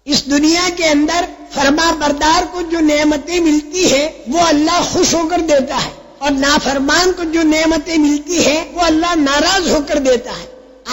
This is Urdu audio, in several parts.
اس دنیا کے اندر فرما بردار کو جو نعمتیں ملتی ہے وہ اللہ خوش ہو کر دیتا ہے، اور نافرمان کو جو نعمتیں ملتی ہے وہ اللہ ناراض ہو کر دیتا ہے۔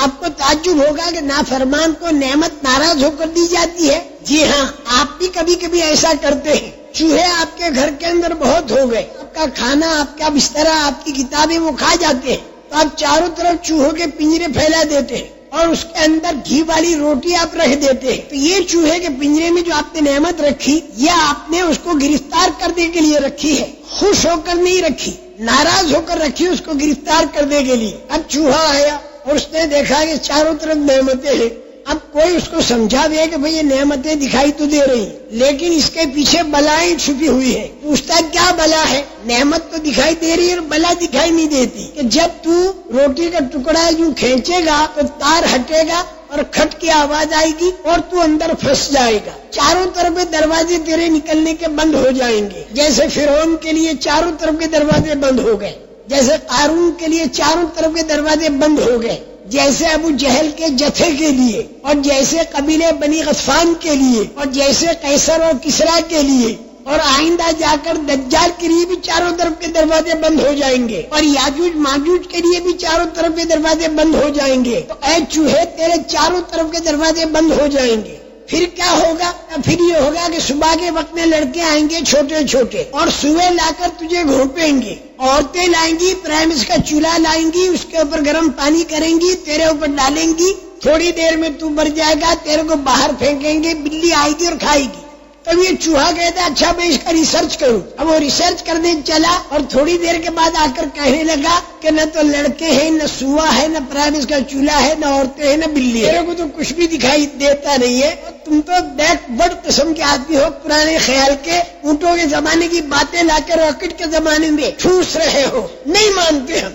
آپ کو تعجب ہوگا کہ نافرمان کو نعمت ناراض ہو کر دی جاتی ہے۔ جی ہاں، آپ بھی کبھی کبھی ایسا کرتے ہیں۔ چوہے آپ کے گھر کے اندر بہت ہو گئے، آپ کا کھانا، آپ کا بسترا، آپ کی کتابیں وہ کھا جاتے ہیں، تو آپ چاروں طرف چوہوں کے پنجرے پھیلا دیتے ہیں اور اس کے اندر گھی والی روٹی آپ رکھ دیتے ہیں۔ تو یہ چوہے کے پنجرے میں جو آپ نے نعمت رکھی، یہ آپ نے اس کو گرفتار کرنے کے لیے رکھی ہے، خوش ہو کر نہیں رکھی، ناراض ہو کر رکھی اس کو گرفتار کرنے کے لیے۔ اب چوہا آیا اور اس نے دیکھا کہ چاروں طرف نعمتیں ہیں۔ اب کوئی اس کو سمجھا دے کہ بھئی یہ نعمتیں دکھائی تو دے رہی ہیں، لیکن اس کے پیچھے بلائیں چھپی ہوئی ہے۔ پوچھتا کیا بلا ہے؟ نعمت تو دکھائی دے رہی ہے اور بلا دکھائی نہیں دیتی، کہ جب تو روٹی کا ٹکڑا یوں کھینچے گا تو تار ہٹے گا اور کھٹ کی آواز آئے گی اور تو اندر پھنس جائے گا، چاروں طرف دروازے تیرے نکلنے کے بند ہو جائیں گے، جیسے فرعون کے لیے چاروں طرف کے دروازے بند ہو گئے، جیسے قارون کے لیے چاروں طرف کے دروازے بند ہو گئے، جیسے ابو جہل کے جتھے کے لیے، اور جیسے قبیلے بنی غطفان کے لیے، اور جیسے قیصر اور کسریٰ کے لیے، اور آئندہ جا کر دجال کے لیے بھی چاروں طرف کے دروازے بند ہو جائیں گے، اور یاجوج ماجوج کے لیے بھی چاروں طرف کے دروازے بند ہو جائیں گے۔ تو اے چوہے، تیرے چاروں طرف کے دروازے بند ہو جائیں گے۔ پھر کیا ہوگا؟ پھر یہ ہوگا کہ صبح کے وقت میں لڑکے آئیں گے چھوٹے چھوٹے، اور سوئے لا کر تجھے گھونپیں گے، عورتیں لائیں گی، پرائمس کا چولہا لائیں گی، اس کے اوپر گرم پانی کریں گی، تیرے اوپر ڈالیں گی، تھوڑی دیر میں تو مر جائے گا، تیرے کو باہر پھینکیں گے، بلی آئے گی اور کھائے گی۔ تب یہ چوہا کہتا ہے اچھا میں اس کا ریسرچ کروں۔ اب وہ ریسرچ کرنے چلا اور تھوڑی دیر کے بعد آ کر کہنے لگا کہ نہ تو لڑکے ہیں، نہ سوا ہے، نہ پرائمس کا چولہا ہے، نہ عورتیں ہیں، نہ بلی ہے، میرے کو تو کچھ بھی دکھائی دیتا نہیں ہے۔ تم تو بیک ورڈ قسم کے آدمی ہو، پرانے خیال کے، اونٹوں کے زمانے کی باتیں لا کر راکٹ کے زمانے میں ٹھوس رہے ہو، نہیں مانتے ہم۔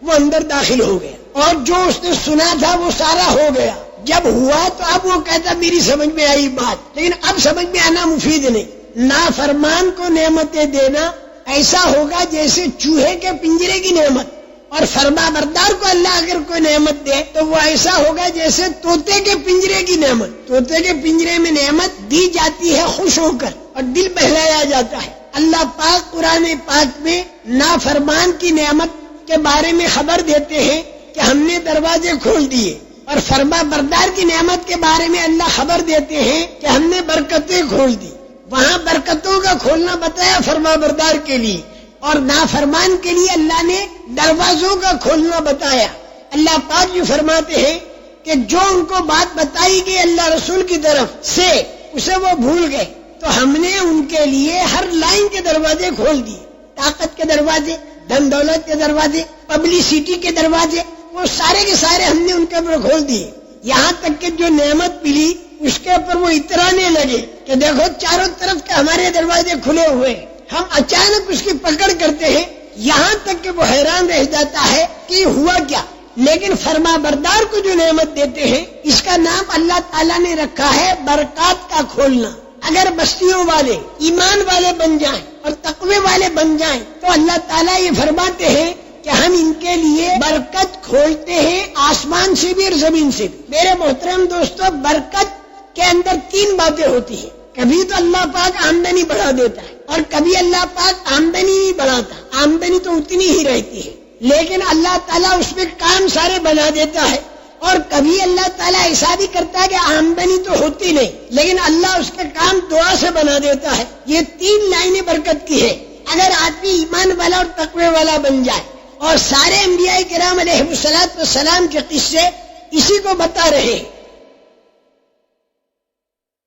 وہ اندر داخل ہو گیا اور جو اس نے سنا تھا وہ سارا ہو گیا۔ جب ہوا تو اب وہ کہتا میری سمجھ میں آئی بات، لیکن اب سمجھ میں آنا مفید نہیں۔ نافرمان کو نعمتیں دینا ایسا ہوگا جیسے چوہے کے پنجرے کی نعمت، اور فرما بردار کو اللہ اگر کوئی نعمت دے تو وہ ایسا ہوگا جیسے طوطے کے پنجرے کی نعمت۔ طوطے کے پنجرے میں نعمت دی جاتی ہے خوش ہو کر اور دل بہلایا جاتا ہے۔ اللہ پاک قرآن پاک میں نافرمان کی نعمت کے بارے میں خبر دیتے ہیں کہ ہم نے دروازے کھول دیے، اور فرما بردار کی نعمت کے بارے میں اللہ خبر دیتے ہیں کہ ہم نے برکتیں کھول دی۔ وہاں برکتوں کا کھولنا بتایا فرما بردار کے لیے، اور نافرمان کے لیے اللہ نے دروازوں کا کھولنا بتایا۔ اللہ پاک جو فرماتے ہیں کہ جو ان کو بات بتائی گئی اللہ رسول کی طرف سے اسے وہ بھول گئے، تو ہم نے ان کے لیے ہر لائن کے دروازے کھول دیے، طاقت کے دروازے، دھن دولت کے دروازے، پبلسٹی کے دروازے، وہ سارے کے سارے ہم نے ان کے اوپر کھول دیے۔ یہاں تک کہ جو نعمت ملی اس کے اوپر وہ اترانے لگے کہ دیکھو چاروں طرف کے ہمارے دروازے کھلے ہوئے، ہم اچانک اس کی پکڑ کرتے ہیں، یہاں تک کہ وہ حیران رہ جاتا ہے کہ یہ ہوا کیا۔ لیکن فرما بردار کو جو نعمت دیتے ہیں اس کا نام اللہ تعالیٰ نے رکھا ہے برکات کا کھولنا۔ اگر بستیوں والے ایمان والے بن جائیں اور تقوی والے بن جائیں تو اللہ تعالیٰ یہ فرماتے ہیں کہ ہم ان کے لیے برکت کھولتے ہیں، آسمان سے بھی اور زمین سے بھی۔ میرے محترم دوستو، برکت کے اندر تین باتیں ہوتی ہیں۔ کبھی تو اللہ پاک آمدنی بڑھا دیتا ہے اور کبھی اللہ پاک آمدنی نہیں بڑھاتا، آمدنی تو اتنی ہی رہتی ہے، لیکن اللہ تعالیٰ اس میں کام سارے بنا دیتا ہے۔ اور کبھی اللہ تعالیٰ ایسا بھی کرتا ہے کہ آمدنی تو ہوتی نہیں لیکن اللہ اس کے کام دعا سے بنا دیتا ہے۔ یہ تین لائنیں برکت کی ہے۔ اگر آدمی ایمان والا اور تقوی والا بن جائے، اور سارے انبیاء کرام علیہ الصلوۃ والسلام کے قصے اسی کو بتا رہے ہیں